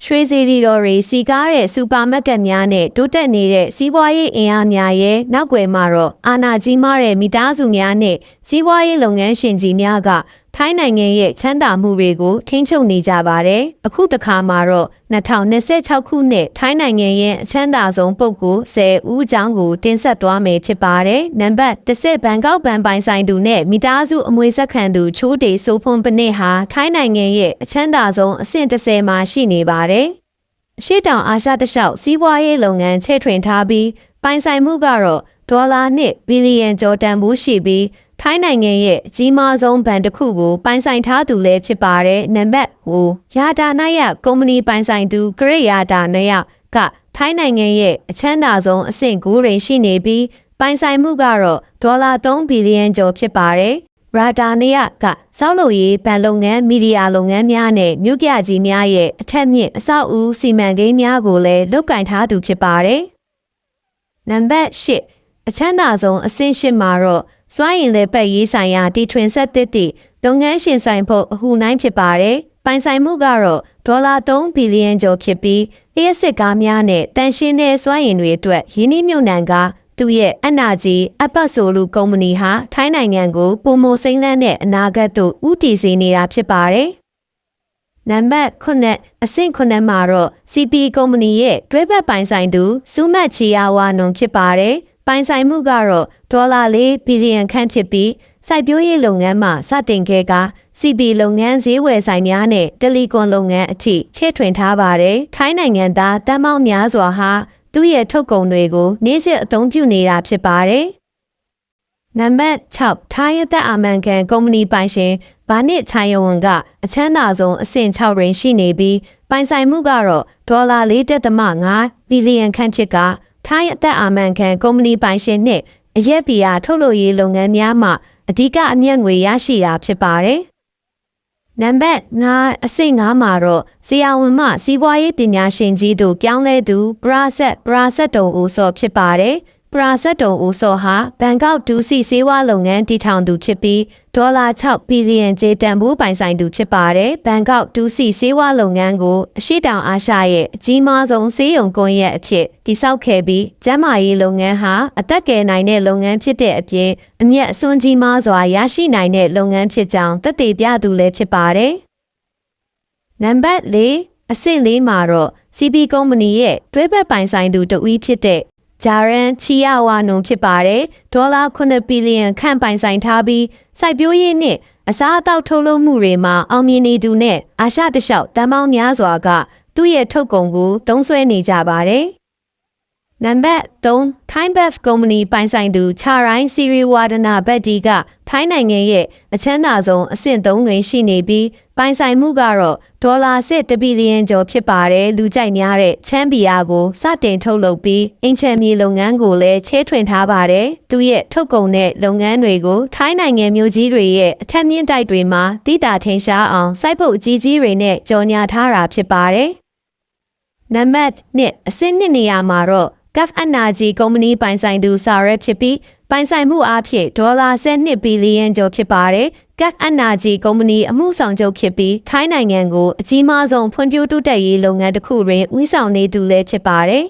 ရွှေစီရီတော်ရီစီကားတဲ့စူပါမက်ကတ်များနဲ့တိုးတက်နေတဲ့စီးပွားရေးအင်အားများရဲ့နောက်ွယ်မှာတော့အာဏာကြီးမားတဲ့မိသားစုများနဲ့စီးပွားရေးလုပ်ငန်းရှင်ကြီးများကထိုင်းနိုင်ငံရဲ့ချမ်းသာမှုတွေကိုထိန်းချုပ်နေကြပါတယ်။အခုတစ်ခါမှာတော့2026ခုနှစ်ထိုင်းနိုင်ငံရဲ့အချမ်းသာဆုံးပုဂ္ဂိုလ်10ဦးအကြောင်းကိုတင်ဆက်သွားမယ်ဖြစ်ပါတယ်။နံပါတ်10ဘန်ကောက်ဘဏ်ပိုင်ဆိုင်သူနဲ့မိသားစုအမွေဆက်ခံသူချိုးတေဆိုဖွန်ပနစ်ဟာထိုင်းနိုင်ငံရဲ့အချမ်းသာဆုံးအဆင့်30မှာရှိနေပါတယ်။အရှေ့တောင်အာရှတလျှောက်စီးပွားရေးလုပ်ငန်းချဲ့ထွင်ထားပြီးပိုင်ဆိုင်မှုကတော့ဒေါ်လာ2ဘီလီယံကျော်တန်ဖိုးရှိပြီးထိုင်းနိုင်ငံရဲ့အကြီးမားဆုံးဘဏ်တစ်ခုကိုပိုင်ဆိုင်ထားသူလည်းဖြစ်ပါတယ်။နံပါတ်9ယာဒါနာယကုမ္ပဏီပိုင်ဆိုင်သူဂရိယာဒါနာယကထိုင်းနိုင်ငံရဲ့အချမ်းသာဆုံးအဆင့်9တွင်ရှိနေပြီးပိုင်ဆိုင်မှုကတော့ဒေါ်လာ3ဘီလီယံကျော်ဖြစ်ပါတယ်။ရာဒါနာယကစောက်လုပ်ရေးဘဏ်လုပ်ငန်းမီဒီယာလုပ်ငန်းများနဲ့မြို့ပြကြီးများရဲ့အထက်မြင့်အဆောက်အဦစီမံကိန်းများကိုလည်းလုပ်ကိုင်ထားသူဖြစ်ပါတယ်။နံပါတ်10အချမ်းသာဆုံးအဆင့်8မှာတော့စွမ်းရည်လည်းပတ်ရေးဆိုင်ရာတီထွင်ဆက်သစ်သည့်လုပ်ငန်းရှင်ဆိုင်ဖို့အဟုနိုင်ဖြစ်ပါတယ်။ပိုင်ဆိုင်မှုကတော့ဒေါ်လာ3ဘီလီယံကျော်ဖြစ်ပြီးလျှက်စစ်ကားများနဲ့တန်ရှင်းတဲ့စွမ်းရည်တွေအတွက်ရင်းနှီးမြှုပ်နှံကသူ့ရဲ့အနာကြီးအပတ်ဆိုလူကုမ္ပဏီဟာထိုင်းနိုင်ငံကိုပုံမစိမ့်လန်းတဲ့အနာဂတ်သို့ဦးတည်စေနေတာဖြစ်ပါတယ်။နံပါတ်9အဆင့်9မှာတော့ CP ကုမ္ပဏီရဲ့တွဲဘက်ပိုင်ဆိုင်သူစူမတ်ချီယာဝါနွန်ဖြစ်ပါတယ်။ပိုင်ဆိုင်မှုကတော့ဒေါ်လာ4ဘီလီယံခန့်ဖြစ်ပြီးစိုက်ပျိုးရေးလုပ်ငန်းမှာစတင်ခဲ့က CP လုပ်ငန်းဈေးဝယ်ဆိုင်များနဲ့တယ်လီကွန်လုပ်ငန်းအထိချဲ့ထွင်ထားပါတယ်။ထိုင်းနိုင်ငံသားတန်ပေါင်းများစွာဟာသူ့ရဲ့ထုတ်ကုန်တွေကိုနေ့စဉ်အသုံးပြုနေတာဖြစ်ပါတယ်။နံပါတ်6ထိုင်းအသက်အာမန်ခံကုမ္ပဏီပိုင်ရှင်ဘာနစ်ချိုင်ယဝန်ကအချမ်းသာဆုံးအဆင့်6တွင်ရှိနေပြီးပိုင်ဆိုင်မှုကတော့ဒေါ်လာ4.5ဘီလီယံခန့်ဖြစ်ကထိုင်းအသက်အာမန်ခံကုမ္ပဏီပိုင်ရှင်နဲ့အရက်ဘီယာထုတ်လုပ်ရေးလုပ်ငန်းများမှအဓိကအမြတ်ငွေရရှိတာဖြစ်ပါတယ်။နံပါတ်9အဆင့်9မှာတော့ဆရာဝန်မှစီးပွားရေးပညာရှင်ကြီးတို့ပြောင်းလဲသူပရာဆက်တုံဦးစောဖြစ်ပါတယ်။ပရာဆက်တုံဦးစောဟာဘန်ကောက်ဒူစီဆေးဝါးလုပ်ငန်းတည်ထောင်သူဖြစ်ပြီးဒေါ်လာ6ဘီလီယံကျေးတန်ဖိုးပိုင်ဆိုင်သူဖြစ်ပါတယ်။ဘန်ကောက်ဒူစီဆေးဝါးလုပ်ငန်းကိုအရှေ့တောင်အာရှရဲ့အကြီးမားဆုံးဆေးရုံကွန်ရက်အဖြစ်တည်ဆောက်ခဲ့ပြီးကျန်းမာရေးလုပ်ငန်းဟာအသက်ကယ်နိုင်တဲ့လုပ်ငန်းဖြစ်တဲ့အပြင်အမြတ်အစွန်းကြီးမားစွာရရှိနိုင်တဲ့လုပ်ငန်းဖြစ်ကြောင်းသက်သေပြသူလည်းဖြစ်ပါတယ်။နံပါတ်4အဆင့်4မှာတော့ CP ကုမ္ပဏီရဲ့တွဲဘက်ပိုင်ဆိုင်သူတဦးဖြစ်တဲ့ဂျာရန်ချီယာဝါနုံဖြစ်ပါတယ်ဒေါ်လာ9ဘီလီယံခန့်ပိုင်ဆိုင်ထားပြီးစိုက်ပျိုးရေးနဲ့အစားအသောက်ထုတ်လုပ်မှုတွေမှာအောင်မြင်နေသူနဲ့အာရှတလျှောက်တန်ပေါင်းများစွာကသူ့ရဲ့ထုတ်ကုန်ကိုသုံးစွဲနေကြပါတယ်နံပါတ်3 Time Bef ကုမ္ပဏီပိုင်ဆိုင်သူချာရိုင်းစီရီဝါဒနာဘတ်ဒီကထိုင်းနိုင်ငံရဲ့အချမ်းသာဆုံးအဆင့်3တွင်ရှိနေပြီးပိုင်ဆိုင်မှုကတော့ဒေါ်လာ1ဘီလီယံကျော်ဖြစ်ပါတယ်လူကြိုက်များတဲ့ချမ်းဘီယာကိုစတင်ထုတ်လုပ်ပြီးအင်ချမ်မြေလုပ်ငန်းကိုလည်းချဲထွင်ထားပါတယ်သူရဲ့ထုတ်ကုန်တဲ့လုပ်ငန်းတွေကိုထိုင်းနိုင်ငံမြို့ကြီးတွေရဲ့အထက်မြင့်တိုက်တွေမှာတည်တာထင်ရှားအောင်စိုက်ဖို့အကြီးကြီးတွေနဲ့ကြော်ညာထားတာဖြစ်ပါတယ်နံပါတ်2အဆင့်2နေရာမှာတော့Gulf Energy ကုမ္ပဏီပိုင်ဆိုင်သူစာရဲဖြစ်ပြီးပိုင်ဆိုင်မှုအားဖြင့်ဒေါ်လာ12ဘီလီယံကျော်ဖြစ်ပါတယ်။ Gulf Energy ကုမ္ပဏီအမှုဆောင်ချုပ်ဖြစ်ပြီးထိုင်းနိုင်ငံကိုအကြီးမားဆုံးဖွံ့ဖြိုးတိုးတက်ရေးလုပ်ငန်းတစ်ခုတွင်ဦးဆောင်နေသူလည်းဖြစ်ပါတယ်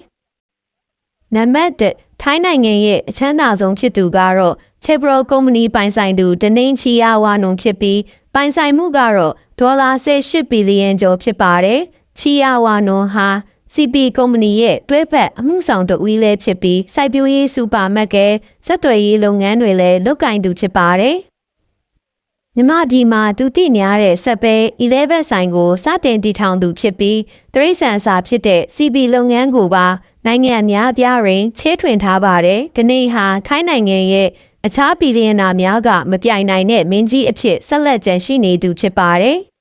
။နံပါတ်1ထိုင်းနိုင်ငံရဲ့အချမ်းသာဆုံးဖြစ်သူကတော့ Chevro ကုမ္ပဏီပိုင်ဆိုင်သူဒနင်းချီယာဝါနုံဖြစ်ပြီးပိုင်ဆိုင်မှုကတော့ဒေါ်လာ18ဘီလီယံကျော်ဖြစ်ပါတယ်။ချီယာဝါနုံဟာ CP ကုမ္ပဏီရဲ့တွဲဘက်အမှုဆောင်တဦးလည်းဖြစ်ပြီးစိုက်ပျိုးရေးစူပါမက်ကယ်ဆက်သွယ်ရေးလုပ်ငန်းတွေလည်းလုပ်ကိုင်သူဖြစ်ပါတယ်။မြမဒီမှာသူတည်နေရတဲ့ဆက်ပဲ11ဆိုင်ကိုစတင်တည်ထောင်သူဖြစ်ပြီးတရိษံစာဖြစ်တဲ့ CP လုပ်ငန်းကိုပါနိုင်ငံအများအပြားတွင်ချဲထွင်ထားပါတယ်။ဒီနေ့ဟာထိုင်းနိုင်ငံရဲ့အခြားဘီလီယံနာများကမပြိုင်နိုင်တဲ့မင်းကြီးအဖြစ်ဆက်လက်ကျန်ရှိနေသူဖြစ်ပါတယ်။